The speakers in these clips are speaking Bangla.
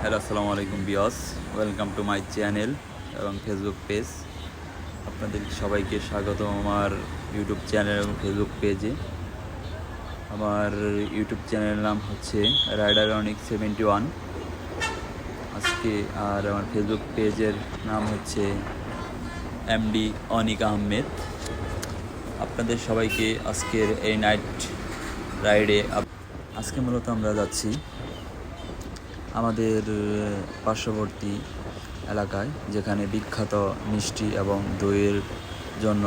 হ্যালো, আসসালামু আলাইকুম বিয়স। ওয়েলকাম টু মাই চ্যানেল এবং ফেসবুক পেজ। আপনাদের সবাইকে স্বাগত আমার ইউটিউব চ্যানেল এবং ফেসবুক পেজে। আমার ইউটিউব চ্যানেলের নাম হচ্ছে রাইডার অনিক 71 আজকে, আর আমার ফেসবুক পেজের নাম হচ্ছে এমডি অনিক আহমেদ। আপনাদের সবাইকে আজকের এই নাইট রাইডে আজকে মূলত আমরা যাচ্ছি আমাদের পার্শ্ববর্তী এলাকায়, যেখানে বিখ্যাত মিষ্টি এবং দইয়ের জন্য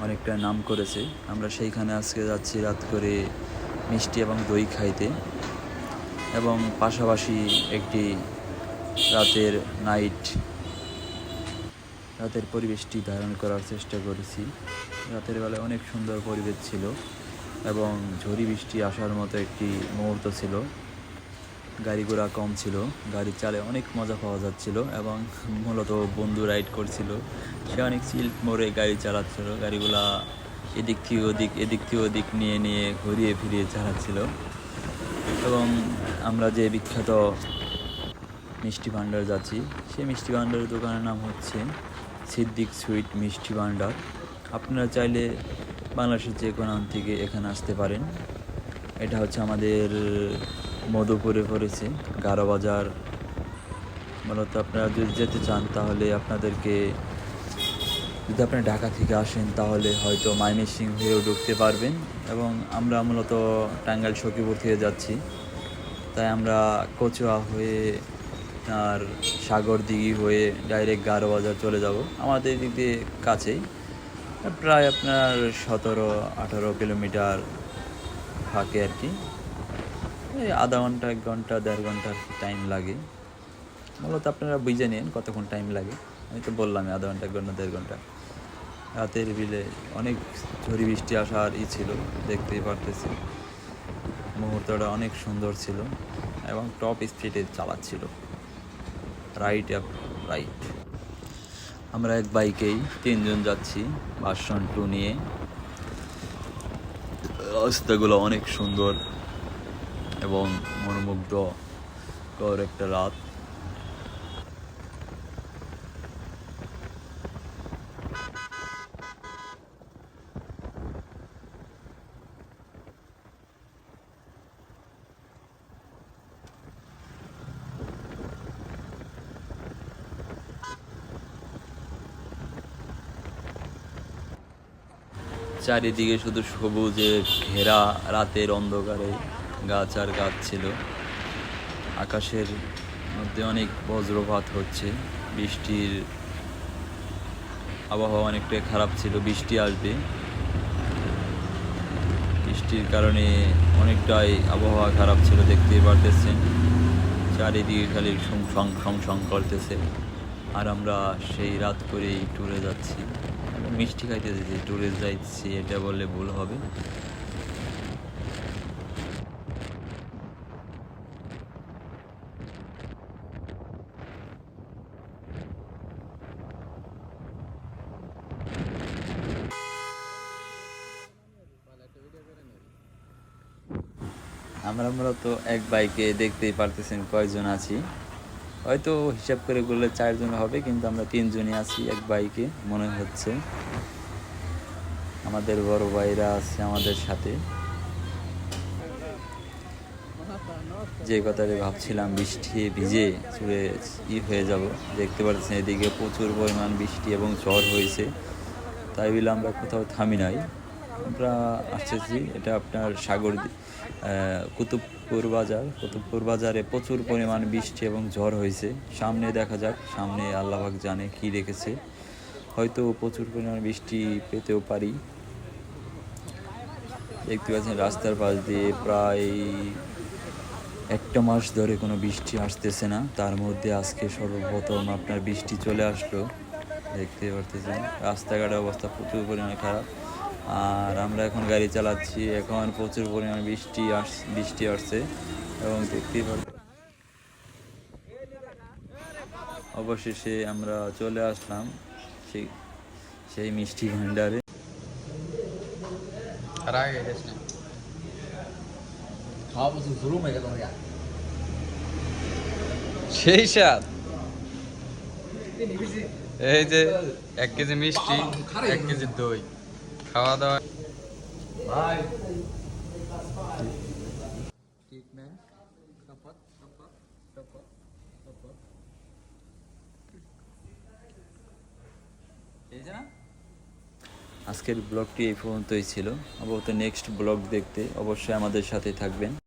অনেকটা নাম করেছে। আমরা সেইখানে আজকে যাচ্ছি রাত করে মিষ্টি এবং দই খাইতে, এবং পাশাপাশি একটি রাতের পরিবেশটি ধারণ করার চেষ্টা করেছি। রাতের বেলায় অনেক সুন্দর পরিবেশ ছিল এবং ঝড়ি বৃষ্টি আসার মতো একটি মুহূর্ত ছিল। গাড়ি ঘোড়া কম ছিল, গাড়ি চালে অনেক মজা পাওয়া যাচ্ছিল, এবং মূলত বন্ধু রাইড করছিল। সে অনেক চিল মোড়ে গাড়ি চালাচ্ছিল, গাড়িগুলা এদিক থেকে ওদিক নিয়ে ঘুরিয়ে ফিরিয়ে চালাচ্ছিল। এবং আমরা যে বিখ্যাত মিষ্টি ভাণ্ডার যাচ্ছি, সেই মিষ্টি ভাণ্ডারের দোকানের নাম হচ্ছে সিদ্দিক সুইট মিষ্টি ভাণ্ডার। আপনারা চাইলে বাংলাদেশের যে কোনো থেকে এখানে আসতে পারেন। এটা হচ্ছে আমাদের মধুপুরে পড়েছে, গারো বাজার। মূলত আপনারা যদি যেতে চান তাহলে যদি আপনারা ঢাকা থেকে আসেন তাহলে হয়তো ময়মনসিংহ হয়েও ঢুকতে পারবেন। এবং আমরা মূলত টাঙ্গাইল সখীপুর থেকে যাচ্ছি, তাই আমরা কচুয়া হয়ে আর সাগরদিঘি হয়ে ডাইরেক্ট গারো বাজার চলে যাব। আমাদের দিক দিয়ে কাছেই, প্রায় আপনার 17-18 কিলোমিটার থাকে আর কি। এই আধা ঘন্টা, 1 ঘন্টা, 1.5 ঘন্টার টাইম লাগে। মূলত আপনারা বুঝে নিন কতক্ষণ টাইম লাগে। আমি তো বললামই আধা ঘন্টা, 1 ঘন্টা, 1.5 ঘন্টা। রাতের বিলে অনেক ঝড়ি বৃষ্টি আসার ছিল, দেখতেই পারতেছি। মুহূর্তটা অনেক সুন্দর ছিল এবং টপ স্পিডে চালাচ্ছিল। রাইট। আমরা এক বাইকেই 3 জন যাচ্ছি ভার্সন 2 নিয়ে। রাস্তাগুলো অনেক সুন্দর এবং মনোমুগ্ধকর একটা রাত। চারিদিকে শুধু সবুজে ঘেরা রাতের অন্ধকারে গাছ আর গাছ ছিল। আকাশের মধ্যে অনেক বজ্রপাত হচ্ছে, বৃষ্টির আবহাওয়া অনেকটাই খারাপ ছিল, বৃষ্টি আসবে। বৃষ্টির কারণে অনেকটাই আবহাওয়া খারাপ ছিল, দেখতেই পারতেছেন। চারিদিকে খালি সং করতেছে। আর আমরা সেই রাত করেই ট্যুরে যাচ্ছি, মিষ্টি খাইতে যাচ্ছি, ট্যুরে যাচ্ছি এটা বললে ভুল হবে। আমরা মূলত এক বাইকে দেখতেই পারতেছেন কয়জন আছি। হয়তো হিসাব করে করলে 4 জন হবে, কিন্তু আমরা 3 জনই আছি এক বাইকে মনে হচ্ছে। আমাদের বড় ভাইরা আছে আমাদের সাথে। যে কথাটা ভাবছিলাম, বৃষ্টি ভিজে চুড়ে হয়ে যাব, দেখতে পাচ্ছেন এদিকে প্রচুর পরিমাণ বৃষ্টি এবং ঝড় হয়েছে। তাই বলে আমরা কোথাও থামি নাই, আমরা আসতেছি। এটা আপনার কুতুবপুর বাজারে প্রচুর পরিমাণ বৃষ্টি এবং ঝড় হয়েছে। সামনে দেখা যাক, সামনে আল্লাহ পাক জানে কি রেখেছে, হয়তো প্রচুর পরিমাণ বৃষ্টি পেতেও পারি। দেখতে পাচ্ছেন রাস্তার পাশ দিয়ে প্রায় 1 মাস ধরে কোনো বৃষ্টি আসতেছে না, তার মধ্যে আজকে সর্বপ্রথম আপনার বৃষ্টি চলে আসলো। দেখতে পারতেছেন রাস্তাঘাটের অবস্থা প্রচুর পরিমাণে খারাপ। আর আমরা এখন গাড়ি চালাচ্ছি, এখন প্রচুর পরিমাণে বৃষ্টি আসছে এবং দেখতেই পাচ্ছি। অবশেষে আমরা চলে আসলাম সেই মিষ্টি ভাণ্ডারে। সেই স্বাদ। এই যে 1 কেজি মিষ্টি, 1 কেজি দই, খাওয়া দাওয়া। ভাই এই যে না, আজকের ব্লগটি এই পর্যন্তই ছিল। আপাতত নেক্সট ব্লগ দেখতে অবশ্যই আমাদের সাথে থাকবেন।